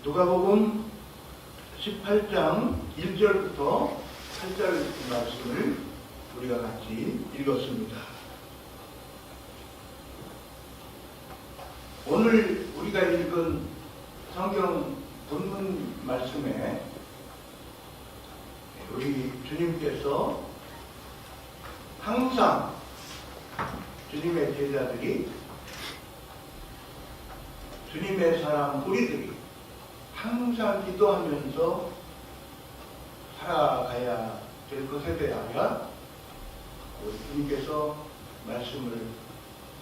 누가복음 18장 1절부터 8절 말씀을 우리가 같이 읽었습니다. 오늘 우리가 읽은 성경 본문 말씀에 우리 주님께서 항상 주님의 제자들이, 주님의 사람 우리들이 항상 기도하면서 살아가야 될 것에 대하여 우리 주님께서 말씀을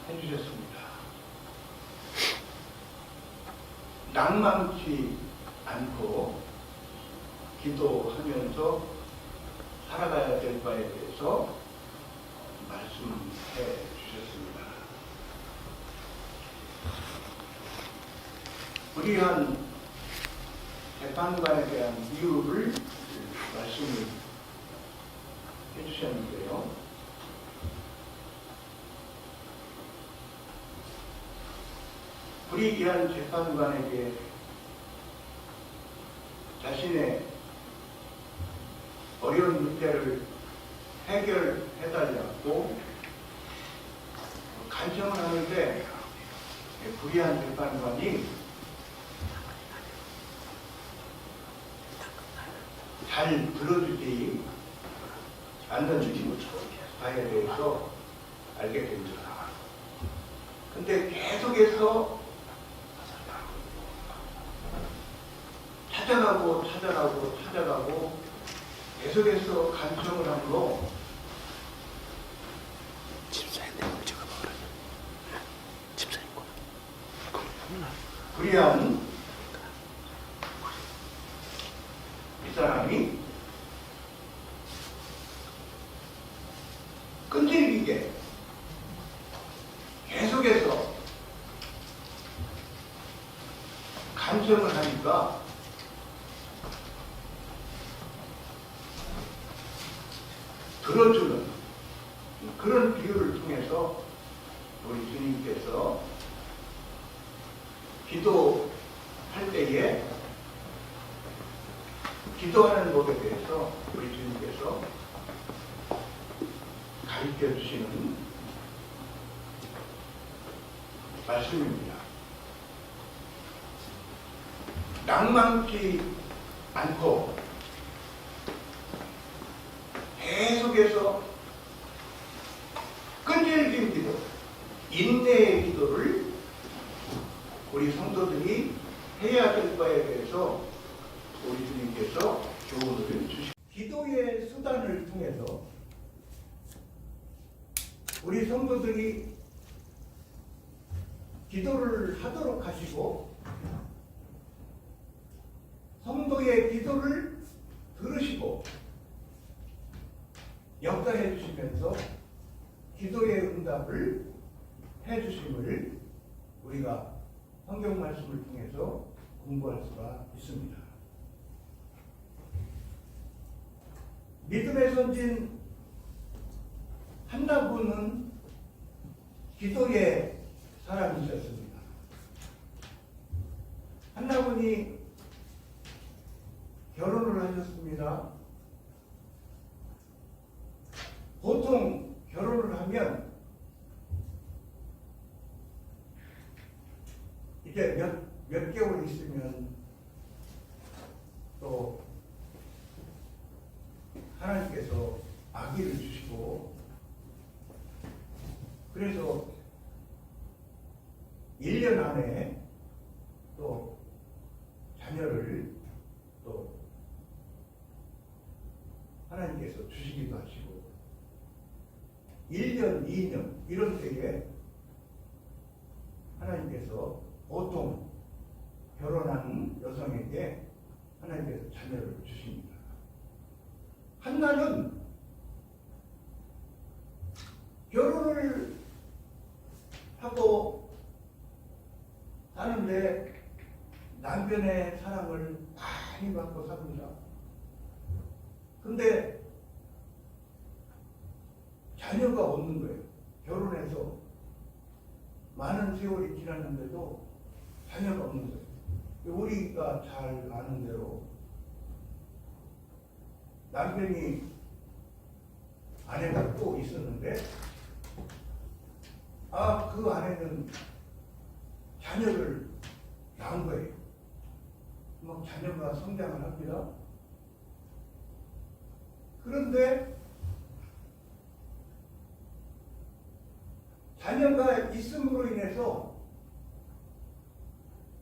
해주셨습니다. 낭만치 않고 기도하면서 살아가야 될 바에 대해서 말씀해 주셨습니다. 불의한 재판관에 대한 이유를 말씀을 해주셨는데요. 불의한 재판관에게 자신의 어려운 문제를 해결해달라고 간청을 하는데, 불의한 재판관이 잘 들어주지 않는 바에 대해서 알게 됩니다. 근데 계속해서 찾아가고 계속해서 간청을 함으로 불의한 이 사람이 끈질기게 계속해서 간청을 하니까 들어주는 그런 비유를 통해서 우리 주님께서 기도할 때에 기도하는 법에 대해서 우리 주님께서 가르쳐 주시는 말씀입니다. 낭만치 않고 계속해서 끈질긴 기도, 인내의 기도를 우리 성도들이 해야 될 바에 대해서 우리 주님께서 교훈을 주십니다. 기도의 수단을 통해서 우리 성도들이 기도를 하도록 하시고, 성도의 기도를 들으시고 역사해 주시면서 기도의 응답을 해 주심을 우리가 성경 말씀을 통해서 공부할 수가 있습니다. 믿음의 선진 한나군은 기도의 사람이셨습니다. 한나군이 결혼을 하셨습니다. 보통 결혼을 하면 이제 몇 개월 있으면 또 하나님께서 아기를 주시고, 그래서 1년 안에 또 자녀를 또 하나님께서 주시기도 하시고, 1년, 2년 이런 때에 하나님께서 보통 결혼한 여성에게 하나님께서 자녀를 주십니다. 한나는 결혼을 하고 사는데 남편의 사랑을 많이 받고 삽니다. 근데 자녀가 없는 거예요. 결혼해서 많은 세월이 지났는데도 자녀가 없는 거예요. 우리가 잘 아는 대로 남편이 아내가 또 있었는데 그 아내는 자녀를 낳은 거예요. 뭐 자녀가 성장을 합니다. 그런데 자녀가 있음으로 인해서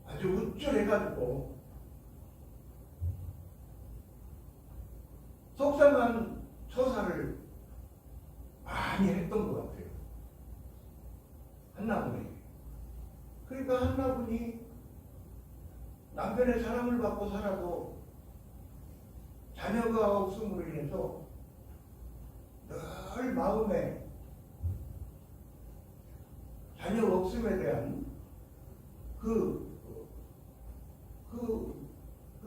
아주 우쭐해가지고 속상한 처사를 많이 했던 것 같아요. 한나분에게. 그러니까 한나분이 남편의 사랑을 받고 살아도 자녀가 없음으로 인해서 늘 마음에 자녀 없음에 대한 그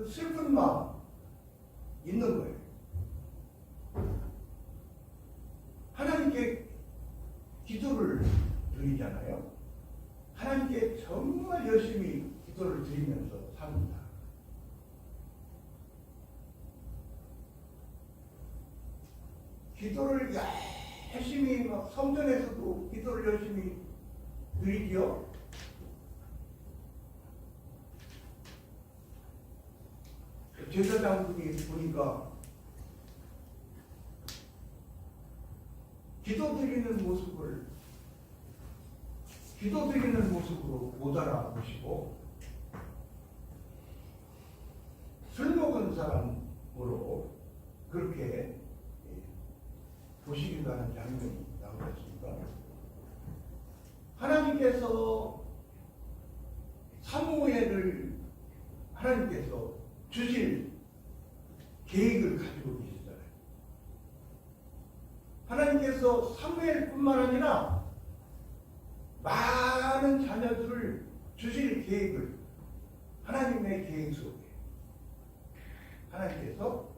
슬픈 마음 있는 거예요. 하나님께 기도를 드리잖아요. 하나님께 정말 열심히 기도를 드리면서 삽니다. 기도를 열심히 막 성전에서도 기도를 열심히 드리지요. 제사장분이 보니까 기도드리는 모습으로 못 알아보시고 술 먹은 사람으로 그렇게 보시기도 하는 장면이 나오셨습니다. 하나님께서 사무엘을 하나님께서 주실 계획을 가지고 계시잖아요. 하나님께서 사무엘뿐만 아니라 많은 자녀들을 주실 계획을 하나님의 계획 속에 하나님께서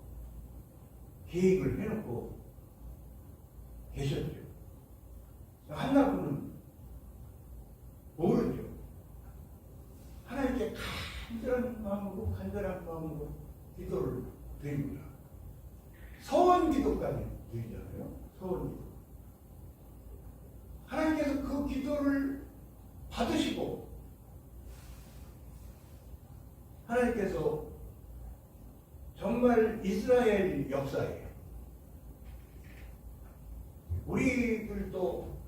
계획을 해놓고 계셨죠. 한나분은 모르죠. 하나님께 간절한 마음으로 기도를 드립니다. 서원 기도까지 드리잖아요. 서원 기도. 하나님께서 그 기도를 받으시고 하나님께서 정말 이스라엘 역사에 우리들도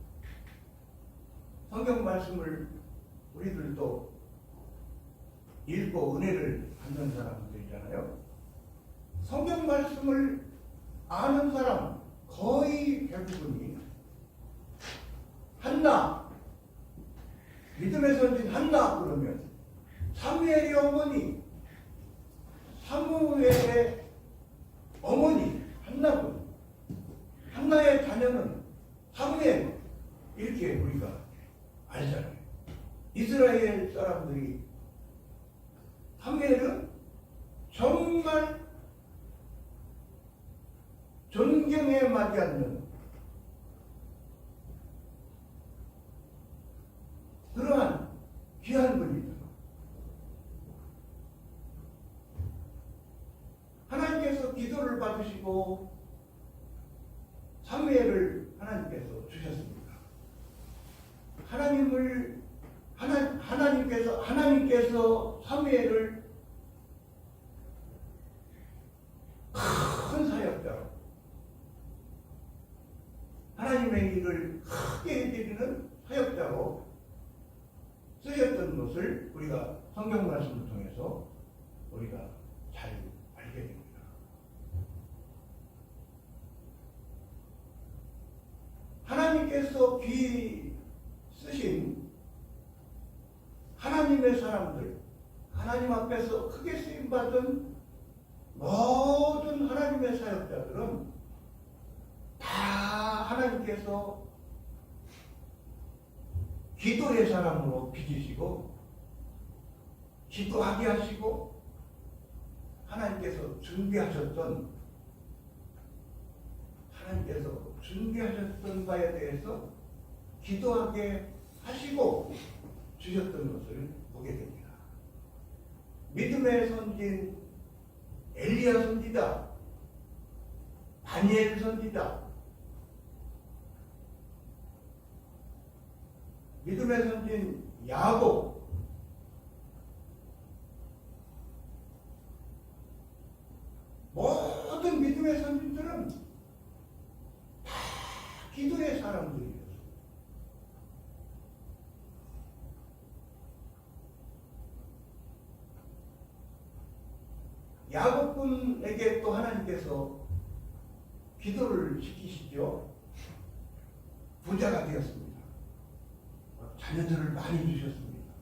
성경 말씀을 우리들도 읽고 은혜를 받는 사람들이잖아요. 성경 말씀을 아는 사람 거의 대부분이 한나, 믿음의 선진 한나 그러면 사무엘의 어머니, 사무엘의 어머니 한나분, 한나의 자녀는 사무엘 이렇게 우리가 알잖아요. 이스라엘 사람들이 사무엘은 정말 존경에 맞지 않는 그러한 귀한 분입니다. 하나님께서 기도를 받으시고 사무엘을 하나님께서 주셨습니다. 하나님께서 사무엘을 큰 사역자로 하나님의 일을 크게 해드리는 사역자로 쓰였던 것을 우리가 성경 말씀을 통해서 우리가 잘 알게 됩니다. 하나님께서 귀 쓰신 하나님의 사람들, 하나님 앞에서 크게 쓰임받은 모든 하나님의 사역자들은 다 하나님께서 기도의 사람으로 빚으시고 기도하게 하시고 하나님께서 준비하셨던 바에 대해서 기도하게 하시고 주셨던 것을 보게 됩니다. 믿음의 선진 엘리야 선지자, 다니엘 선지자, 믿음의 선진 야곱, 모든 믿음의 선진들은 다 기도의 사람들이에요. 야곱군에게 또 하나님께서 기도를 시키시죠. 부자가 되었습니다. 자녀들을 많이 주셨습니다.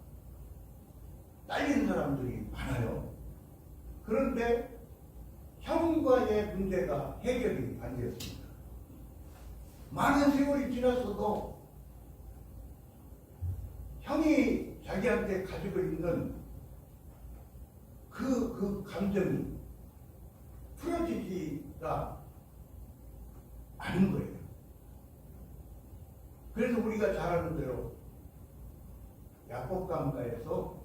딸린 사람들이 많아요. 그런데 형과의 문제가 해결이 안 되었습니다. 많은 세월이 지났어도 형이 자기한테 가지고 있는 그 감정이 풀어지지가 않은 거예요. 그래서 우리가 잘 아는 대로 야곱강가에서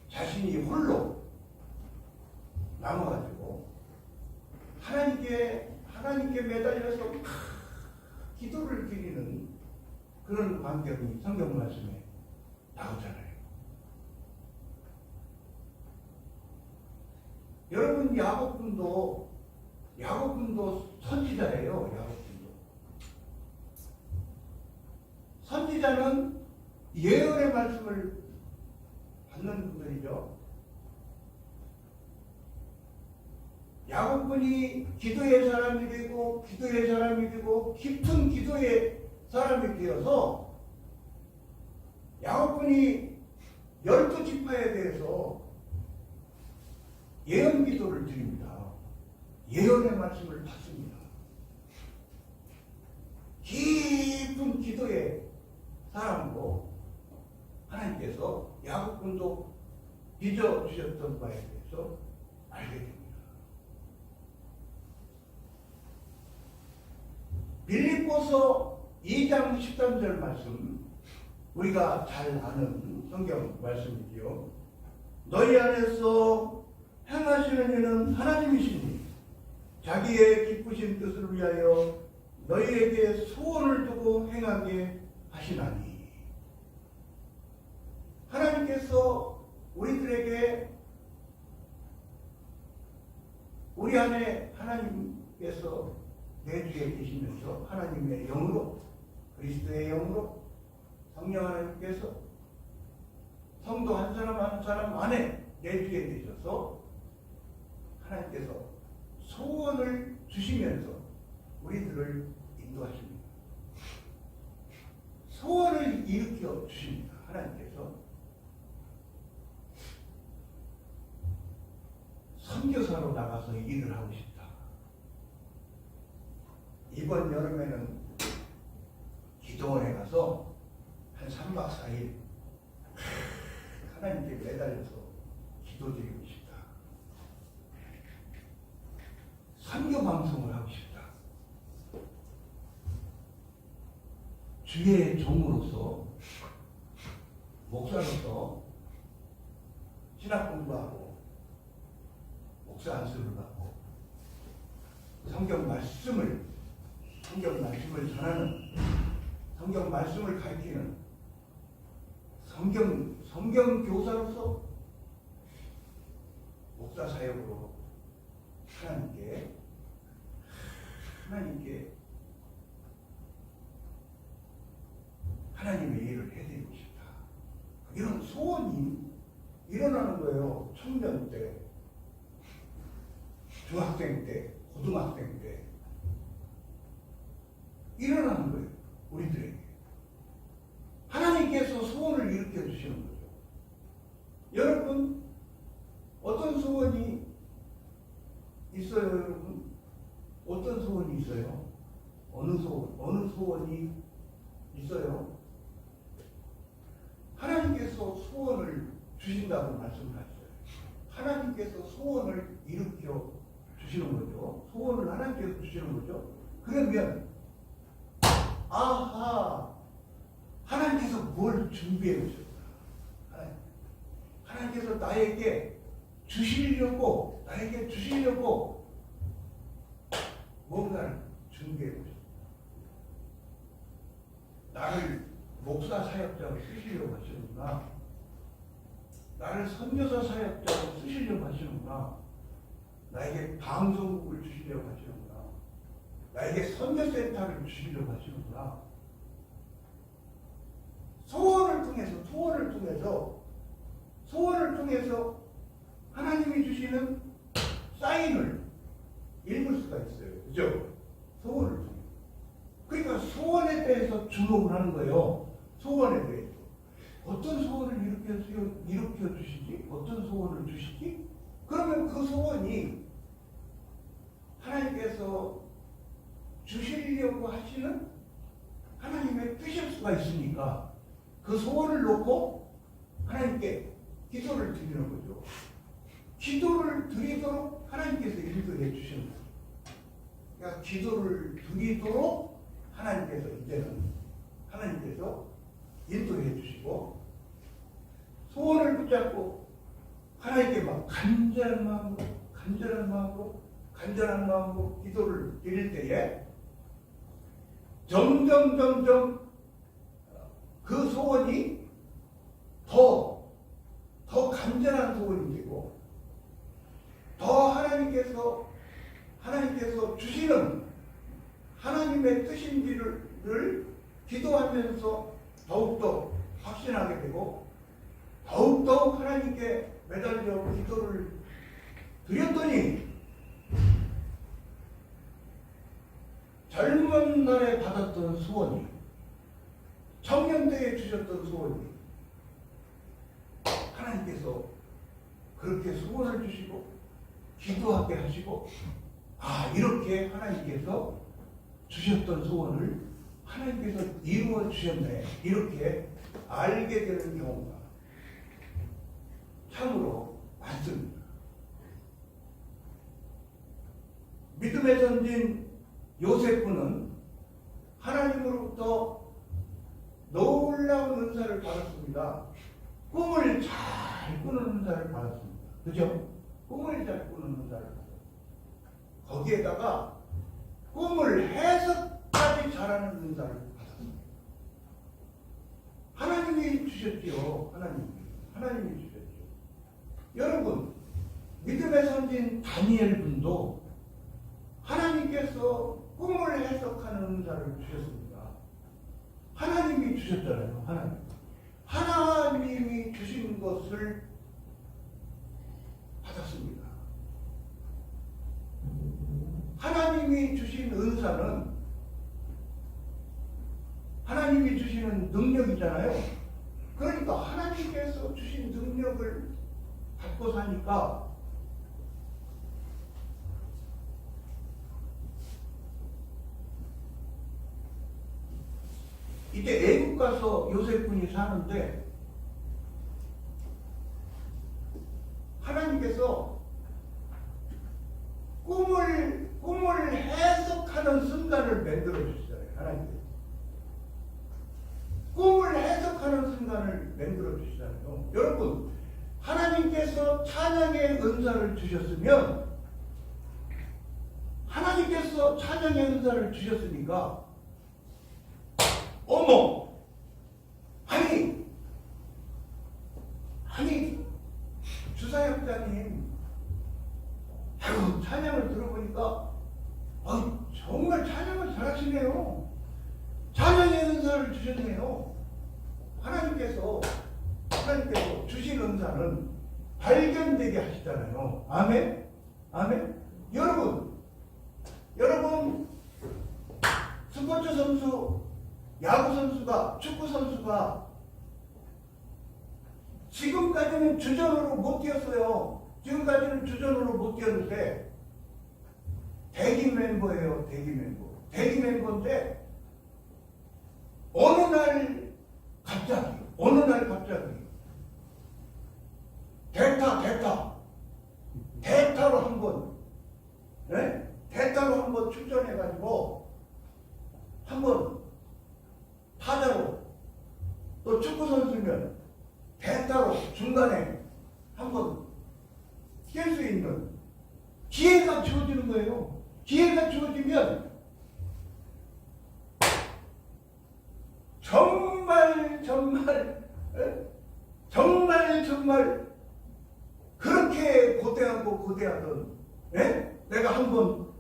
자신이 홀로 남아가지고 하나님께 매달려서 기도를 드리는 그런 광경이 성경 말씀에 나오잖아요. 여러분, 야곱군도 선지자예요. 야곱군도 선지자는 예언의 말씀을 받는 분들이죠. 야곱군이 기도의 사람이 되고 깊은 기도의 사람이 되어서 야곱군이 12지파에 대해서 예언 기도를 드립니다. 예언의 말씀을 받습니다. 깊은 기도의 사람으로 하나님께서 야곱군도 빚어주셨던 바에 대해서 알게 됩니다. 빌립보서 2장 13절 말씀, 우리가 잘 아는 성경 말씀이지요. 너희 안에서 행하시는 이는 하나님이시니 자기의 기쁘신 뜻을 위하여 너희에게 소원을 두고 행하게 하시나니. 하나님께서 우리들에게 우리 안에 하나님께서 내주에 계시면서 하나님의 영으로, 그리스도의 영으로 성령 하나님께서 성도 한 사람 한 사람 안에 내주에 계셔서 하나님께서 소원을 주시면서 우리들을 인도하십니다. 소원을 일으켜 주십니다. 하나님께서 선교사로 나가서 일을 하고 싶다. 이번 여름에는 기도원에 가서 한 3박 4일 하나님께 매달려서 기도드리고 싶다. 선교 방송을 하고 싶다. 주의 종으로서, 목사로서 신학 공부하고 목사 안수를 받고 성경 말씀을 전하는, 성경 말씀을 가르치는 성경 교사로서 목사 사역으로 하나님의 일을 해드리고 싶다. 이런 소원이 일어나는 거예요. 청년 때, 중학생 때, 고등학생 때 일어나는 거예요. 우리들에게 하나님께서 소원을 일으켜 주시는 거죠. 여러분, 어떤 소원이 있어요? 여러분, 어떤 소원이 있어요? 어느 소원이 있어요? 하나님께서 소원을 주신다고 말씀하셨어요. 하나님께서 소원을 일으켜 주시는 거죠. 소원을 하나님께서 주시는 거죠. 그러면 아하, 하나님께서 뭘 준비해 오셨구나. 하나님께서 나에게 주시려고 뭔가를 준비해 보셨습니다. 나를 목사 사역자로 쓰시려고 하시는구나. 나를 선교사 사역자로 쓰시려고 하시는구나. 나에게 방송국을 주시려고 하시는구나. 나에게 선교센터를 주시려고 하시는구나. 소원을 통해서 하나님이 주시는 사인을 읽을 수가 있어요. 그죠? 소원을 통해. 그러니까 소원에 대해서 주목을 하는 거예요. 소원에 대해서. 어떤 소원을 일으켜 주시지? 어떤 소원을 주시지? 그러면 그 소원이 하나님께서 주시려고 하시는 하나님의 뜻일 수가 있으니까 그 소원을 놓고 하나님께 기도를 드리는 거죠. 기도를 드리도록 하나님께서 인도해 주시는 거예요. 그러니까 기도를 드리도록 하나님께서 이제는 인도해 주시고 소원을 붙잡고 하나님께 막 간절한 마음으로 기도를 드릴 때에 점점 그 소원이 더 간절한 소원이 되고 더 하나님께서 주시는 하나님의 뜻인지를 기도하면서 더욱더 확신하게 되고 더욱더 하나님께 매달려 기도를 드렸더니 젊은 날에 받았던 소원이 청년대에 주셨던 소원이 하나님께서 그렇게 소원을 주시고 기도하게 하시고 이렇게 하나님께서 주셨던 소원을 하나님께서 이루어 주셨네 이렇게 알게 되는 경우가 참으로 많습니다. 믿음의 선진 요셉은 하나님으로부터 놀라운 은사를 받았습니다. 꿈을 잘 꾸는 은사를 받았습니다. 그죠? 꿈을 잘 꾸는 은사를 받았습니다. 거기에다가 꿈을 해석까지 잘하는 은사를 받았습니다. 하나님이 주셨죠. 하나님이 주셨죠. 여러분, 믿음의 선진 다니엘 분도 하나님께서 꿈을 해석하는 은사를 주셨습니다. 하나님이 주셨잖아요. 하나님이 주신 것을 받았습니다. 하나님이 주신 은사는 하나님이 주시는 능력이잖아요. 그러니까 하나님께서 주신 능력을 갖고 사니까 이제 애국 가서 요셉군이 사는데 하나님께서 꿈을 해석하는 순간을 만들어 주시잖아요. 하나님께서 꿈을 해석하는 순간을 만들어 주시잖아요. 여러분, 하나님께서 찬양의 은사를 주셨으면 하나님께서 찬양의 은사를 주셨으니까 어머! 아니, 주사역자님, 찬양을 들어보니까, 정말 찬양을 잘하시네요. 찬양의 은사를 주셨네요. 하나님께서 주신 은사는 발견되게 하시잖아요. 아멘? 여러분, 스포츠 선수, 야구 선수가, 축구 선수가 지금까지는 주전으로 못 뛰었어요. 지금까지는 주전으로 못 뛰었는데 대기 멤버예요. 대기 멤버인데 어느 날 갑자기 대타로 한번 출전해가지고 한번 타자로 또 축구 선수면 대타로 중간에 정말 그렇게 고대하던 내가 한번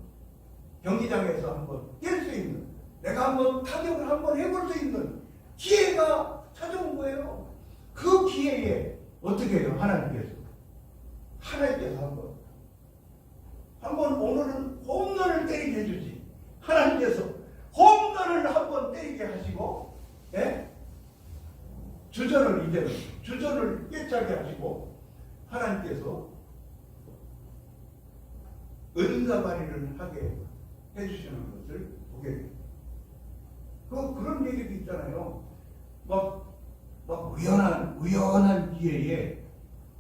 경기장에서 한번 뛸 수 있는, 내가 한번 타격을 한번 해볼 수 있는 기회가 찾아온 거예요. 그 기회에 어떻게 해요? 하나님께서 한번 오늘은 홈런을 때리게 해주지. 하나님께서 홈런을 한번 때리게 하시고, 주전을 깨차게 하시고, 하나님께서 은사 발휘를 하게 해주시는 것을 보게 됩니다. 그런 얘기도 있잖아요. 막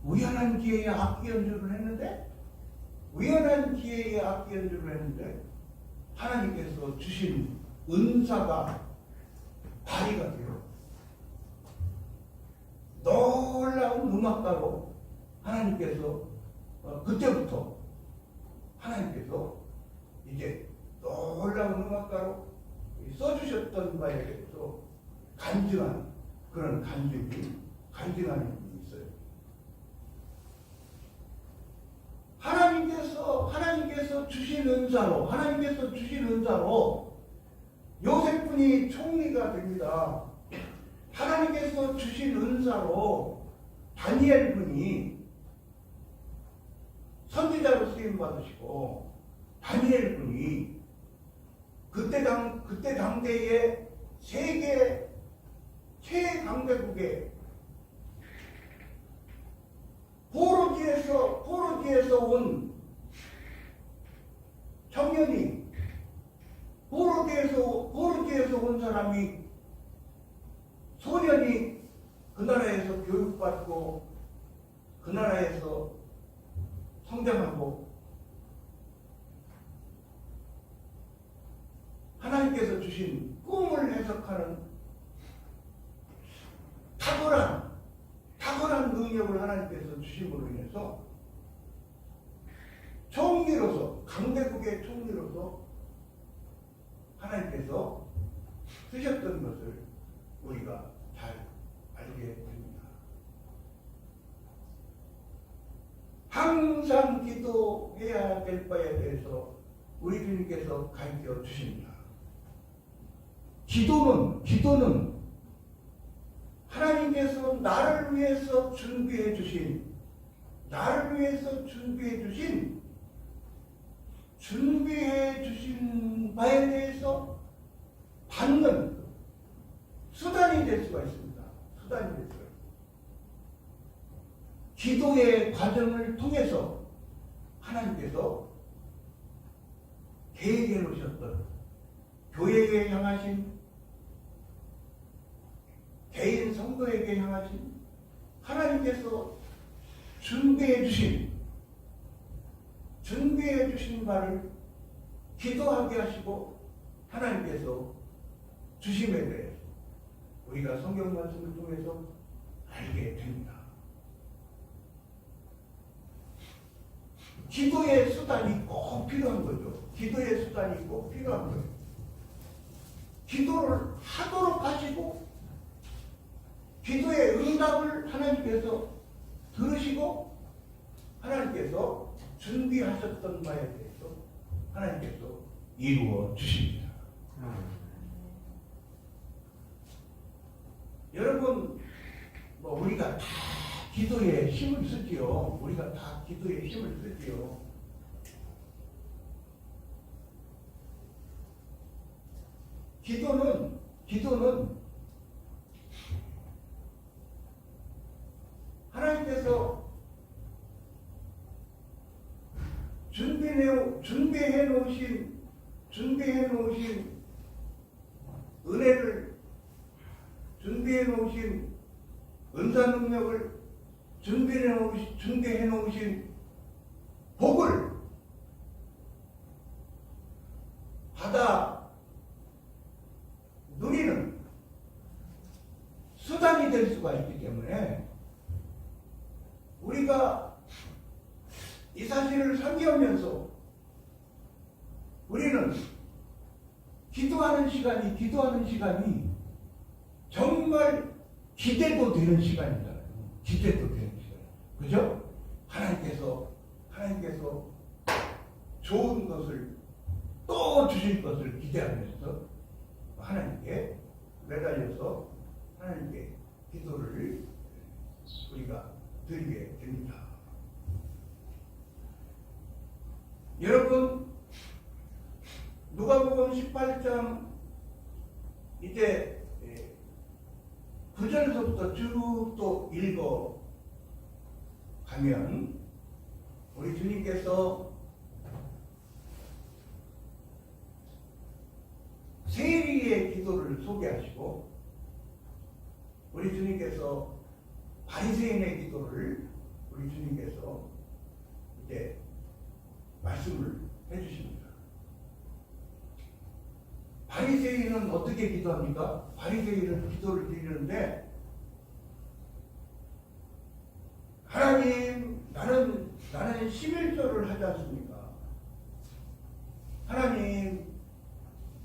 우연한 기회에 악기 연주를 했는데, 하나님께서 주신 은사가 발휘가 돼요. 놀라운 음악가로 하나님께서 그때부터 하나님께서 이제 놀라운 음악가로 써주셨던 바에 대해서 간증하는 그런 간증이 있어요. 하나님께서 주신 은사로 요셉군이 총리가 됩니다. 하나님께서 주신 은사로 다니엘군이 선지자로 쓰임 받으시고, 다니엘군이 그때 당대의 세계 최강대국의 포로지에서 온 청년이, 포로지에서 온 사람이, 소년이 그 나라에서 교육받고 그 나라에서 성장하고, 하나님께서 주신 꿈을 해석하는 탁월한 능력을 하나님께서 주심으로 인해서 강대국의 총리로서 하나님께서 쓰셨던 것을 우리가 잘 알게 됩니다. 항상 기도해야 될 바에 대해서 우리 주님께서 가르쳐 주십니다. 기도는 하나님께서 나를 위해서 준비해 주신 바에 대해서 받는 수단이 될 수가 있습니다. 기도의 과정을 통해서 하나님께서 계획해 놓으셨던, 교회에 향하신, 개인 성도에게 향하신 하나님께서 준비해 주신 바를 기도하게 하시고, 하나님께서 주심에 대해 우리가 성경 말씀을 통해서 알게 됩니다. 기도의 수단이 꼭 필요한 거죠. 기도를 하도록 하시고, 기도의 응답을 하나님께서 들으시고, 하나님께서 준비하셨던 바에 대해서 하나님께서 이루어 주십니다. 여러분, 우리가 다 기도에 힘을 쓰지요. 기도는 하나님께서 준비해 놓으신 은혜를, 준비해 놓으신 은사 능력을, 준비해 놓으신 복을 받아 누리는 수단이 될 수가 있기 때문에, 우리가 이 사실을 상기하면서 우리는 기도하는 시간이 정말 기대도 되는 시간이잖아요. 기대도 되는 시간. 그죠? 하나님께서 좋은 것을 또 주실 것을 기대하면서 하나님께 매달려서 하나님께 기도를 우리가 드리게 됩니다. 여러분, 누가복음 18장 이제 9절서부터 쭉 또 읽어 가면 우리 주님께서 세리의 기도를 소개하시고 우리 주님께서 바리새인의 기도를 우리 주님께서 이제 말씀을 해주십니다. 바리새인은 어떻게 기도합니까? 바리새인은 기도를 드리는데 하나님, 나는 11조를 하지 않습니까? 하나님,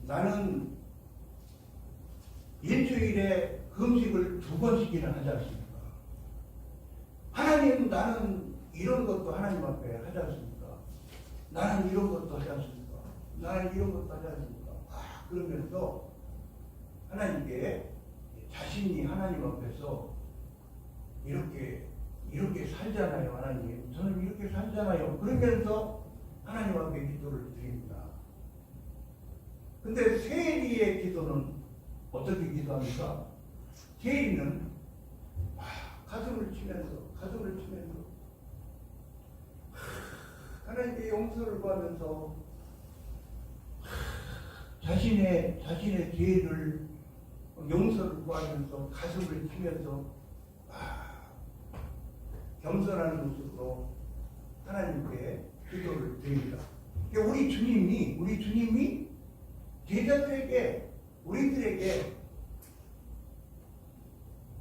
나는 일주일에 금식을 2번씩이나 하지 않습니까? 하나님, 나는 이런 것도 하나님 앞에 하지 않습니까? 나는 이런 것도 하지 않습니까? 나는 이런 것도 하지 않습니까? 그러면서 하나님께 자신이 하나님 앞에서 이렇게 살잖아요. 하나님, 저는 이렇게 살잖아요. 그러면서 하나님 앞에 기도를 드립니다. 근데 세리의 기도는 어떻게 기도합니까? 세리는 가슴을 치면서 하나님께 용서를 구하면서 자신의 죄를 용서를 구하면서 가슴을 치면서 겸손한 모습으로 하나님께 기도를 드립니다. 우리 주님이 제자들에게, 우리들에게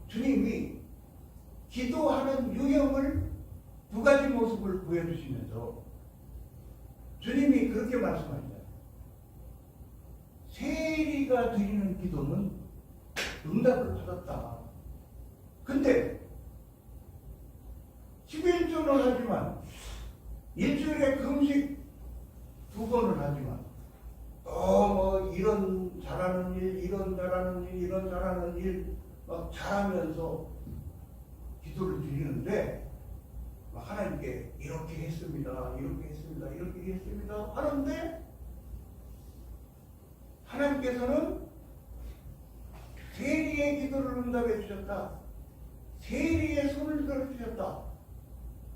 주님이 기도하는 유형을 2가지 모습을 보여주시면서 주님이 그렇게 말씀하시잖아요. 세리가 드리는 기도는 응답을 받았다. 근데 11조는 하지만 일주일에 금식 2번을 하지만 이런 잘하는 일 막 잘하면서 기도를 드리는데 하나님께 이렇게 했습니다 하는데 하나님께서는 세리의 기도를 응답해 주셨다. 세리의 손을 들어주셨다.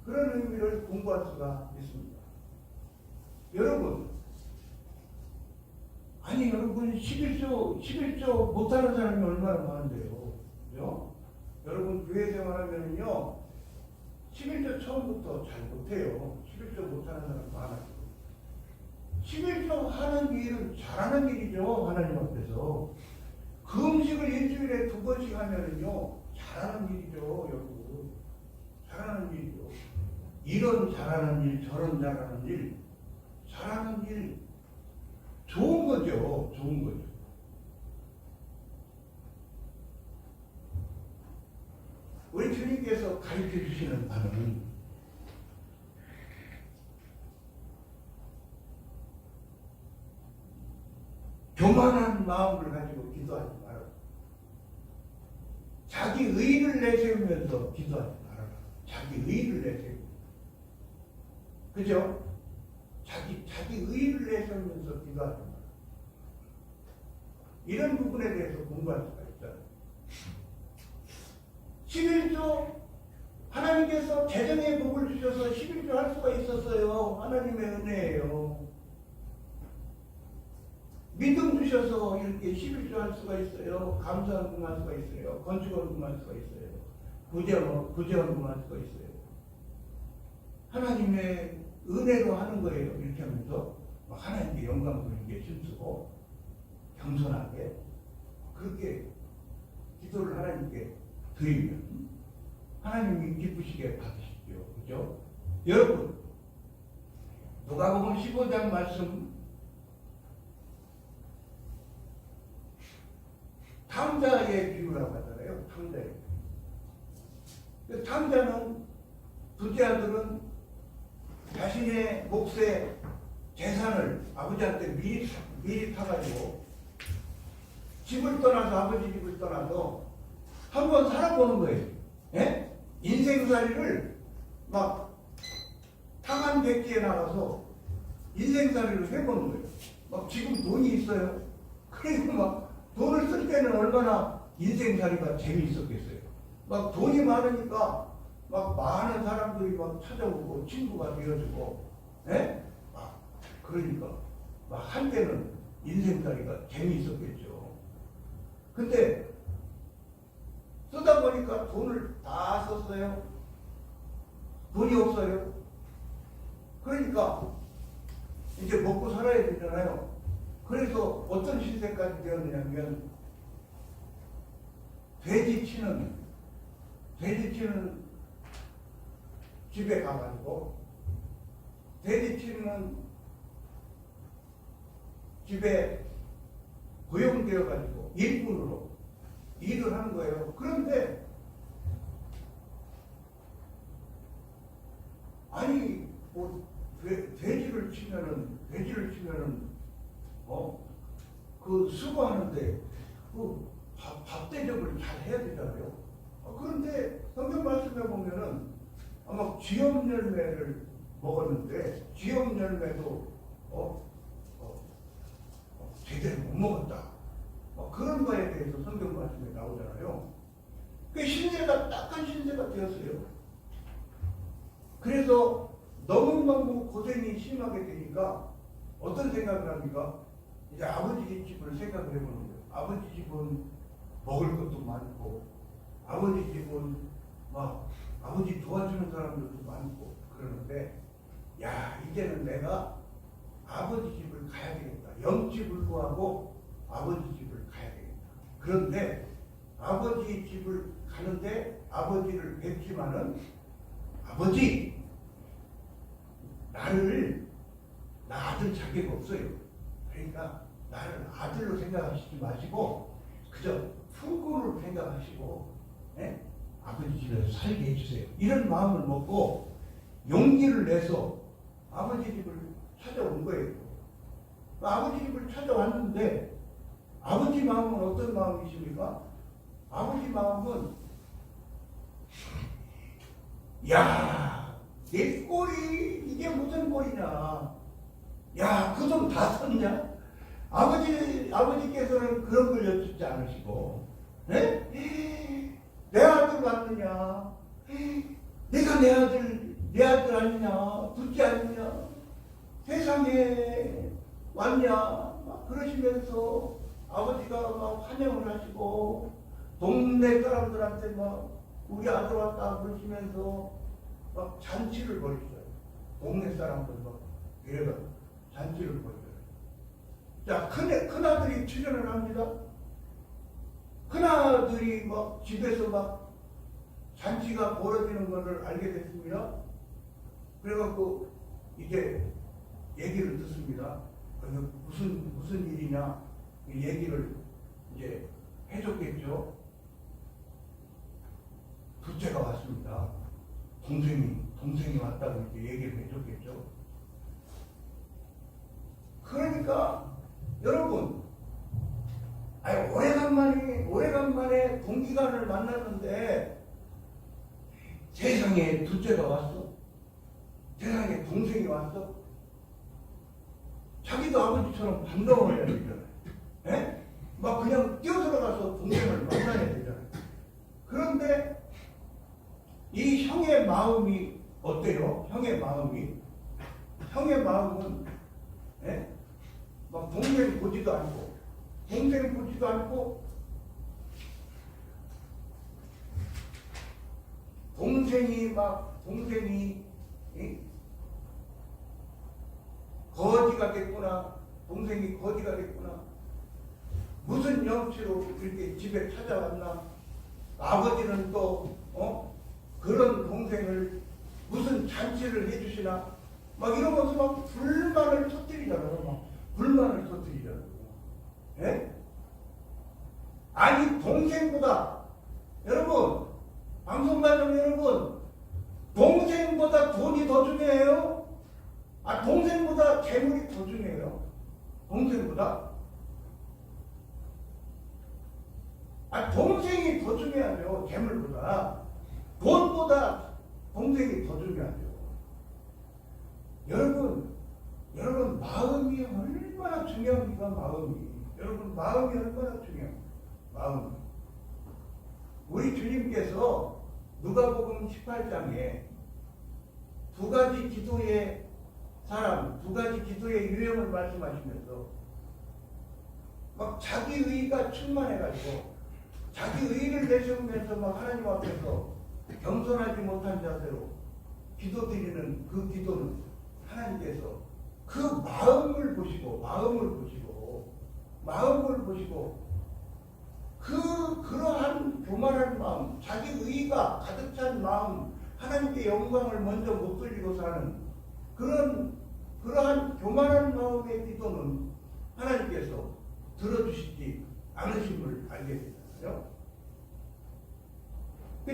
그런 의미를 공부할 수가 있습니다. 여러분 11조 못하는 사람이 얼마나 많은데요. 그죠? 여러분 교회 생활하면요 11조 처음부터 잘 못해요. 11조 못하는 사람 많아요. 11조 하는 일은 잘하는 일이죠. 하나님 앞에서 금식을 일주일에 2번씩 하면은요 잘하는 일이죠. 여러분 잘하는 일이죠. 이런 잘하는 일, 저런 잘하는 일 좋은 거죠. 우리 주님께서 가르쳐 주시는 바는 교만한 마음을 가지고 기도하지 말아라. 자기 의를 내세우면서 기도하지 말아라. 자기 의를 내세우면서. 그죠? 자기 의를 내세우면서 기도하지 말아라. 이런 부분에 대해서 공부할 수가 있잖아요. 11조 하나님께서 재정의 복을 주셔서 11조 할 수가 있었어요. 하나님의 은혜예요. 믿음 주셔서 이렇게 11조 할 수가 있어요. 감사헌금 할 수가 있어요. 건축헌금 할 수가 있어요. 구제헌금 할 수가 있어요. 하나님의 은혜로 하는 거예요. 이렇게 하면서 하나님께 영광 돌리게 힘쓰고 겸손하게 그렇게 기도를 하나님께 드리면 하나님이 기쁘시게 받으시죠. 그죠? 여러분 누가복음 15장 말씀 다 탕자의 비유라고 하잖아요. 탕자의. 그 탕자는 둘째 아들은 자신의 몫의 재산을 아버지한테 미리 타가지고 집을 떠나서 아버지 집을 떠나서 한번 살아보는 거예요. 예? 인생살이를 막 탕한백지에 나가서 인생살이를 해보는 거예요. 막 지금 돈이 있어요. 그리고 막 돈을 쓸 때는 얼마나 인생살이가 재미있었겠어요. 막 돈이 많으니까 막 많은 사람들이 막 찾아오고 친구가 되어주고, 예? 막 그러니까 막 한때는 인생살이가 재미있었겠죠. 근데 쓰다 보니까 돈을 다 썼어요. 돈이 없어요. 그러니까 이제 먹고 살아야 되잖아요. 그래서 어떤 신세까지 되었냐면 돼지 치는 집에 가가지고 돼지 치는 집에 고용되어가지고 일꾼으로 일을 하는 거예요. 그런데 아니 뭐 돼지를 치면은 그 수고하는데 그 밥 대접을 잘 해야 되잖아요. 그런데 성경 말씀에 보면은 아마 쥐염 열매를 먹었는데 쥐염 열매도 제대로 못 먹었다. 그런 거에 대해서 성경 말씀에 나오잖아요. 그 신세가 딱한 신세가 되었어요. 그래서 너무 고생이 심하게 되니까 어떤 생각을 합니까? 이제 아버지 집을 생각을 해보는 거예요. 아버지 집은 먹을 것도 많고, 아버지 집은 막 아버지 도와주는 사람들도 많고 그러는데, 야, 이제는 내가 아버지 집을 가야 되겠다. 영지불구하고 아버지 집을 가야 되겠다. 그런데 아버지 집을 가는데 아버지를 뵙지만은 아버지, 나 아들 자격 없어요. 그러니까 나를 아들로 생각하시지 마시고 그저 품꾼으로 생각하시고, 예? 아버지 집에서 살게 해주세요. 이런 마음을 먹고 용기를 내서 아버지 집을 찾아온 거예요. 아버지 집을 찾아왔는데 아버지 마음은 어떤 마음이십니까? 아버지 마음은 야, 내 꼴이 이게 무슨 꼴이냐? 야, 그 돈 다 썼냐? 아버지께서는 그런 걸 여쭙지 않으시고, 네? 내 아들 맞느냐? 내가 내 아들 아니냐? 둘째 아니냐? 세상에 왔냐? 막 그러시면서 아버지가 막 환영을 하시고, 동네 사람들한테 막 우리 아들 왔다 그러시면서 막 잔치를 벌이셔요. 동네 사람들 막 이래가 잔치를 벌여요. 자, 큰아들이 출연을 합니다. 큰아들이 막 집에서 막 잔치가 벌어지는 것을 알게 됐습니다. 그래갖고 이제 얘기를 듣습니다. 무슨 일이냐 얘기를 이제 해줬겠죠. 둘째가 왔습니다. 동생이 왔다고 이렇게 얘기를 해줬겠죠. 그러니까 여러분, 오래간만에 동기간을 만났는데 세상에 둘째가 왔어. 세상에 동생이 왔어. 자기도 아버지처럼 반가워해야 되잖아요. 예? 막 그냥 뛰어들어가서 동생을 만나야 되잖아요. 그런데 이 형의 마음이 어때요? 형의 마음은 예? 막 동생 보지도 않고 동생이 거지가 됐구나. 동생이 거지가 됐구나. 무슨 염치로 이렇게 집에 찾아왔나. 아버지는 또 그런 동생을 무슨 잔치를 해주시나. 막 이러면서 막 불만을 터뜨리잖아요. 예? 아니 동생보다 여러분 방송가족 여러분 동생보다 돈이 더 중요해요? 아 동생보다 재물이 더 중요해요? 동생보다? 아 동생이 더 중요하죠. 재물보다. 돈보다 동생이 더 중요하죠. 여러분 마음이 얼마나 중요합니까? 마음이. 여러분 마음이 얼마나 중요합니까? 마음. 우리 주님께서 누가복음 18장에 두 가지 기도의 유형을 말씀하시면서 막 자기 의가 충만해가지고 자기 의를 내세우면서 막 하나님 앞에서 겸손하지 못한 자세로 기도드리는 그 기도는 하나님께서 그 마음을 보시고 그러한 교만한 마음, 자기 의가 가득 찬 마음, 하나님께 영광을 먼저 못 돌리고 사는 그러한 교만한 마음의 기도는 하나님께서 들어주시지 않으심을 알게 되잖아요.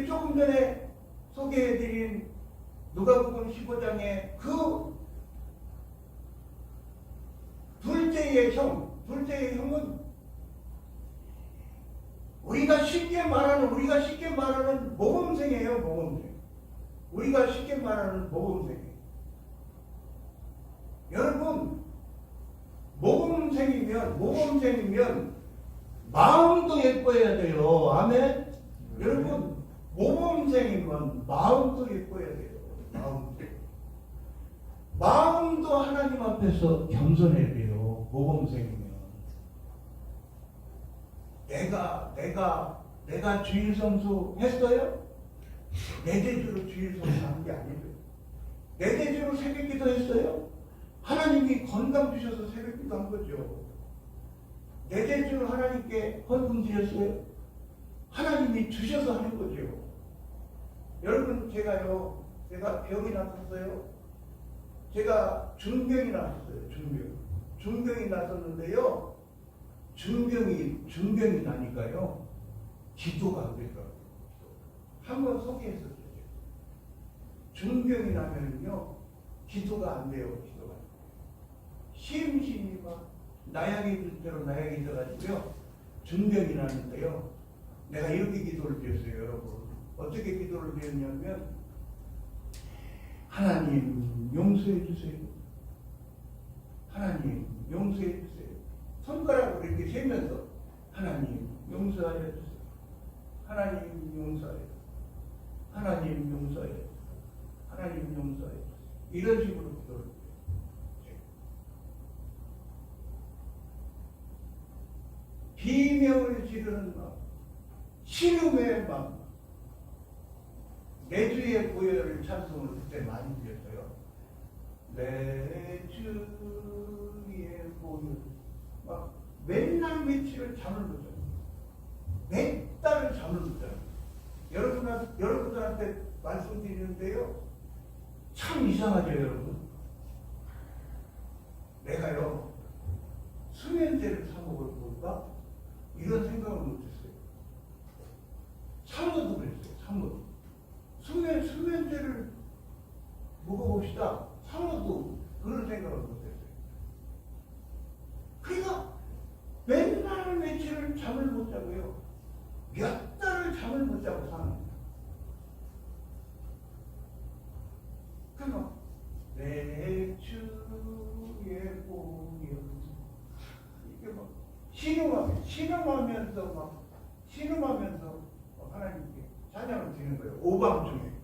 조금 전에 소개해드린 누가복음 15장의 그 둘째의 형은 우리가 쉽게 말하는 모범생이에요. 우리가 쉽게 말하는 모범생이에요. 여러분 모범생이면 마음도 예뻐야 돼요. 아멘. 여러분 모범생이면 마음도 예뻐야 돼요. 마음도 하나님 앞에서 겸손해야 돼요. 모범생이면 내가 주일 성수 했어요? 내 재주로 주일 성수 한 게 아니에요. 내 재주로 새벽 기도 했어요? 하나님이 건강 주셔서 새벽 기도 한 거죠. 내 재주로 하나님께 헌금 드렸어요? 하나님이 주셔서 하는 거죠. 여러분 제가 병이 났었어요. 제가 중병이 났었어요. 중병이 났었는데요. 중병이 나니까요. 기도가 안 되더라고요. 한번 소개했었죠. 중병이 나면요. 기도가 안 돼요. 심심이 막 나약이 들어가지고요. 중병이 나는데요. 내가 이렇게 기도를 드렸어요. 여러분. 어떻게 기도를 드렸냐면 하나님 용서해 주세요. 하나님 용서해 주세요. 손가락으로 이렇게 세면서 하나님 용서하여 주세요. 하나님 용서하여 주세요. 하나님 용서하여 주세요. 하나님 용서하여 주세요. 이런 식으로 기도를 해요. 비명을 지르는 마음, 신음의 마음. 내 주의 보혈을 찬송을 그때 많이 드렸어요. 내 주의 보혈. 막 맨날 며칠을 잠을 못 자요. 몇 달을 잠을 못 자요. 여러분들한테 말씀드리는데요. 참 이상하죠, 여러분. 내가요, 수면제를 사먹을 볼까? 이런 생각을 못했어요. 사모도 그랬어요. 수면제를 먹어봅시다. 사모도 그런 생각을 못했어요. 그러니까 맨날 며칠을 잠을 못 자고요. 몇 달을 잠을 못 자고 사는 거예요. 그러니까 내 주의 보혈 이게 막 신음하면서 하나님께 찬양을 드리는 거예요. 오밤중에.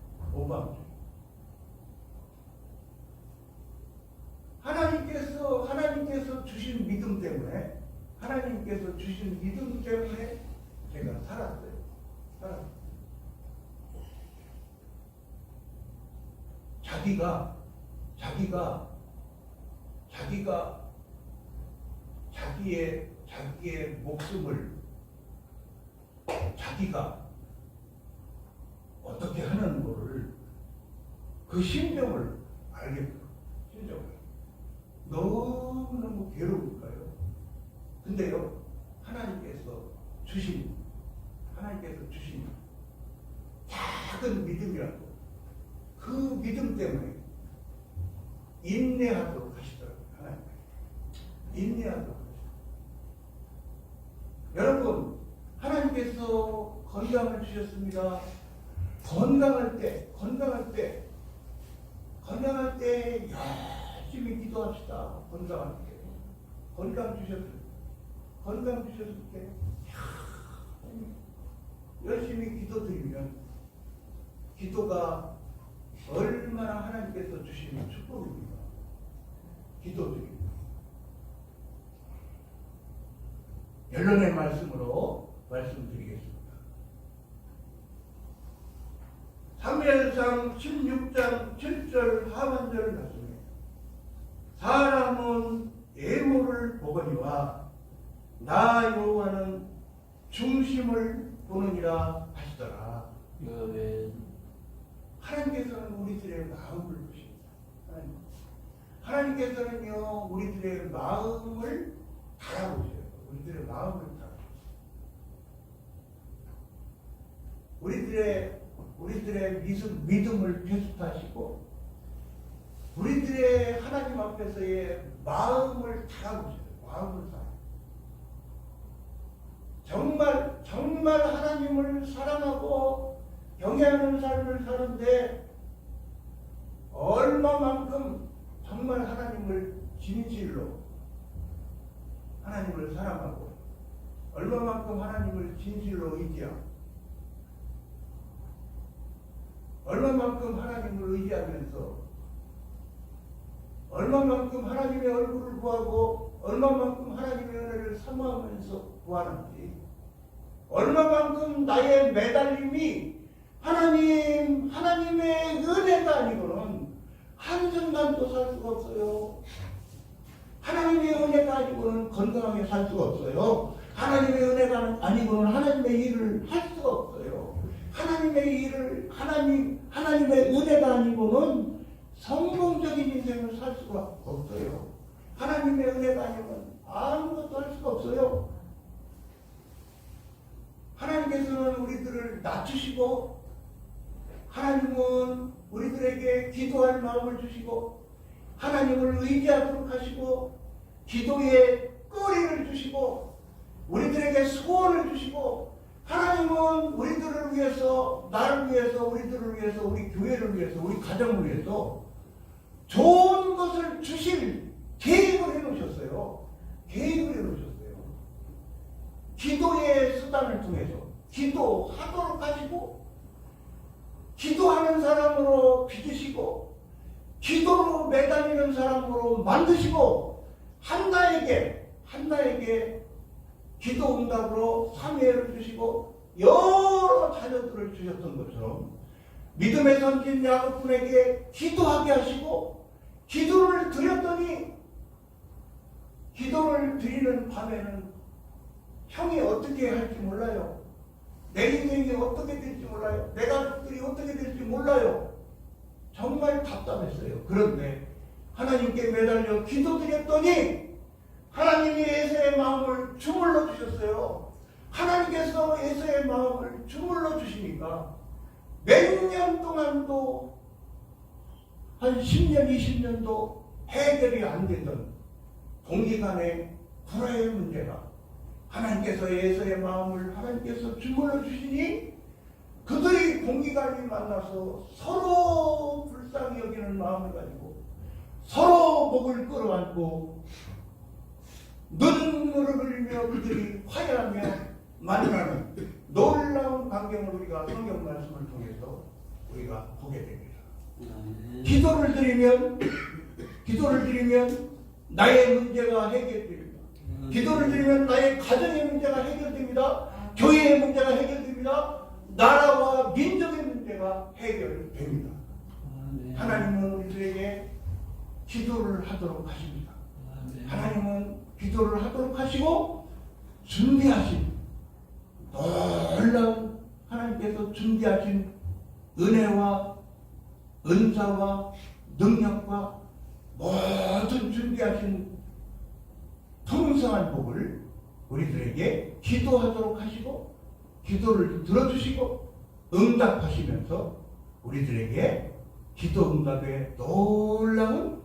하나님께서 주신 믿음 때문에 제가 살았어요. 자기의 목숨을 자기가 어떻게 하는 거를 그 심정을 알겠어요. 너무너무 괴로울까요? 근데요, 하나님께서 주신, 하나님께서 주신 작은 믿음이라도 그 믿음 때문에 인내하도록 하시더라고요. 하나님 인내하도록 하시더라고요. 여러분, 하나님께서 건강을 주셨습니다. 건강할 때 열심히 기도합시다. 건강할 때 건강 주셨을 때 열심히 기도드리면 기도가 얼마나 하나님께서 주시는 축복입니다. 기도드립니다. 결론의 말씀으로 말씀드리겠습니다. 사무엘상 16장 7절 하반절 말씀에 사람은 외모를 보거니와 나 여호와는 중심을 보느니라 하시더라. 하나님께서는 우리들의 마음을 보십니다. 하나님께서는요 우리들의 마음을 달아보세요. 우리들의 마음을 달아보세요. 우리들의 믿음을 계속하시고 우리들의 하나님 앞에서의 마음을 달아보세요. 마음을 달아. 정말 하나님을 사랑하고 경외하는 삶을 사는데 얼마만큼 정말 하나님을 진실로 하나님을 사랑하고 얼마만큼 하나님을 진실로 의지하고 얼마만큼 하나님을 의지하면서 얼마만큼 하나님의 얼굴을 구하고 얼마만큼 하나님의 은혜를 사모하면서 구하는지 얼마만큼 나의 매달림이 하나님의 은혜가 아니고는 한순간도 살 수가 없어요. 하나님의 은혜가 아니고는 건강하게 살 수가 없어요. 하나님의 은혜가 아니고는 하나님의 일을 할 수가 없어요. 하나님의 은혜가 아니고는 성공적인 인생을 살 수가 없어요. 하나님의 은혜가 아니면 아무것도 할 수가 없어요. 하나님께서는 우리들을 낮추시고 하나님은 우리들에게 기도할 마음을 주시고 하나님을 의지하도록 하시고 기도의 거리를 주시고 우리들에게 소원을 주시고 하나님은 우리들을 위해서 나를 위해서 우리들을 위해서 우리 교회를 위해서 우리 가정을 위해서 좋은 것을 주실 계획을 해놓으셨어요. 기도의 수단을 통해서 기도하도록 하시고 기도하는 사람으로 빚으시고 기도로 매달리는 사람으로 만드시고 한나에게 기도 응답으로 사무엘을 주시고 여러 자녀들을 주셨던 것처럼 믿음의 선진 야곱분에게 기도하게 하시고 기도를 드렸더니 기도를 드리는 밤에는 형이 어떻게 할지 몰라요. 내 인생이 어떻게 될지 몰라요. 내 가족들이 어떻게 될지 몰라요. 정말 답답했어요. 그런데 하나님께 매달려 기도드렸더니 하나님이 에서의 마음을 주물러 주셨어요. 하나님께서 에서의 마음을 주물러 주시니까 몇 년 동안도 한 10년, 20년도 해결이 안 되던 동기간의 불화의 문제가 하나님께서 에서의 마음을 하나님께서 주물러 주시니 그들이 동기간이 만나서 서로 불쌍히 여기는 마음을 가지고 서로 목을 끌어안고 눈물을 흘리며 그들이 화해하며 만나는 놀라운 광경을 우리가 성경 말씀을 통해서 우리가 보게 됩니다. 기도를 드리면 나의 문제가 해결됩니다. 기도를 드리면 나의 가정의 문제가 해결됩니다. 교회의 문제가 해결됩니다. 나라와 민족의 문제가 해결됩니다. 하나님은 우리들에게 기도를 하도록 하십니다. 하나님은 기도를 하도록 하시고 준비하신 놀라운 하나님께서 준비하신 은혜와 은사와 능력과 모든 준비하신 풍성한 복을 우리들에게 기도하도록 하시고 기도를 들어주시고 응답하시면서 우리들에게 기도 응답의 놀라운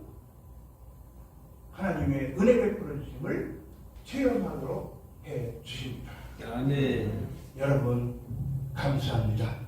하나님의 은혜 베풀어 주심을 체험하도록 해 주십니다. 아멘. 여러분 감사합니다.